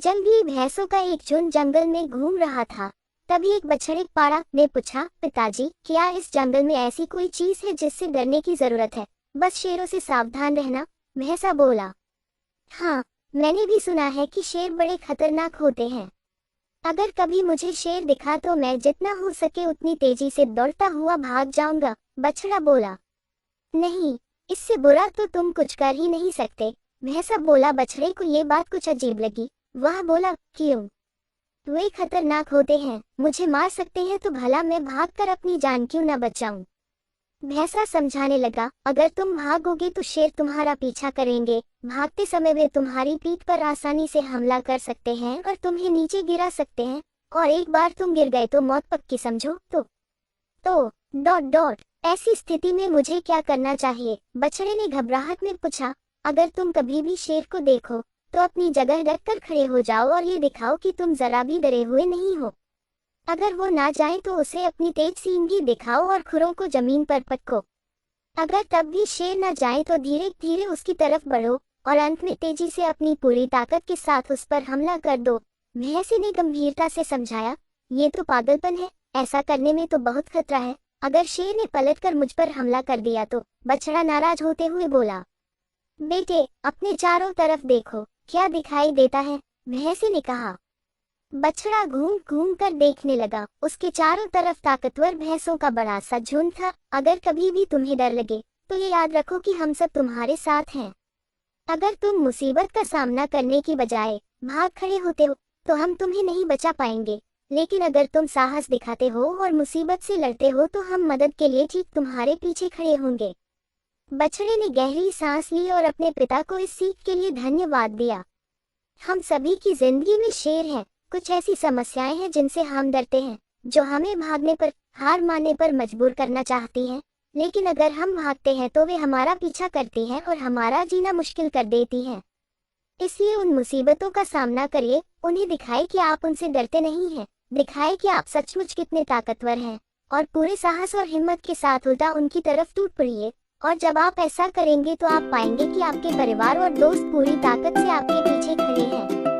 जंगली भैंसों का एक झुंड जंगल में घूम रहा था। तभी एक बछड़े पाड़ा ने पूछा, पिताजी, क्या इस जंगल में ऐसी कोई चीज है जिससे डरने की जरूरत है? बस शेरों से सावधान रहना, भैंसा बोला। हाँ, मैंने भी सुना है कि शेर बड़े खतरनाक होते हैं। अगर कभी मुझे शेर दिखा तो मैं जितना हो सके उतनी तेजी से दौड़ता हुआ भाग जाऊंगा, बछड़ा बोला। नहीं, इससे बुरा तो तुम कुछ कर ही नहीं सकते, भैंसा बोला। बछड़े को ये बात कुछ अजीब लगी। वह बोला, क्यों? वे खतरनाक होते हैं, मुझे मार सकते हैं, तो भला मैं भागकर अपनी जान क्यों न बचाऊं? भैंसा समझाने लगा, अगर तुम भागोगे तो शेर तुम्हारा पीछा करेंगे। भागते समय वे तुम्हारी पीठ पर आसानी से हमला कर सकते हैं और तुम्हें नीचे गिरा सकते हैं, और एक बार तुम गिर गए तो मौत पक्की समझो। तो डॉट डॉट ऐसी स्थिति में मुझे क्या करना चाहिए? बछड़े ने घबराहट में पूछा। अगर तुम कभी भी शेर को देखो तो अपनी जगह डटकर खड़े हो जाओ और ये दिखाओ कि तुम जरा भी डरे हुए नहीं हो। अगर वो ना जाए तो उसे अपनी तेज सींगी दिखाओ और खुरों को जमीन पर पटको। अगर तब भी शेर न जाए तो धीरे धीरे उसकी तरफ बढ़ो और अंत में तेजी से अपनी पूरी ताकत के साथ उस पर हमला कर दो। भैंसे ने गंभीरता से समझाया, ये तो पागलपन है, ऐसा करने में तो बहुत खतरा है। अगर शेर ने पलटकर मुझ पर हमला कर दिया तो? बछड़ा नाराज होते हुए बोला। बेटे, अपने चारों तरफ देखो, क्या दिखाई देता है? भैंसे ने कहा। बछड़ा घूम घूम कर देखने लगा। उसके चारों तरफ ताकतवर भैंसों का बड़ा सा झुंड था। अगर कभी भी तुम्हें डर लगे तो ये याद रखो कि हम सब तुम्हारे साथ हैं। अगर तुम मुसीबत का सामना करने की बजाय भाग खड़े होते हो तो हम तुम्हें नहीं बचा पाएंगे, लेकिन अगर तुम साहस दिखाते हो और मुसीबत से लड़ते हो तो हम मदद के लिए ठीक तुम्हारे पीछे खड़े होंगे। बछड़े ने गहरी सांस ली और अपने पिता को इस सीख के लिए धन्यवाद दिया। हम सभी की जिंदगी में शेर हैं। कुछ ऐसी समस्याएं हैं जिनसे हम डरते हैं, जो हमें भागने पर, हार मानने पर मजबूर करना चाहती हैं। लेकिन अगर हम भागते हैं तो वे हमारा पीछा करती हैं और हमारा जीना मुश्किल कर देती हैं। इसलिए उन मुसीबतों का सामना करिए, उन्हें दिखाए कि आप उनसे डरते नहीं हैं, दिखाए कि आप सचमुच कितने ताकतवर हैं, और पूरे साहस और हिम्मत के साथ उल्टा उनकी तरफ टूट पड़िए। और जब आप ऐसा करेंगे तो आप पाएंगे कि आपके परिवार और दोस्त पूरी ताकत से आपके पीछे खड़े हैं।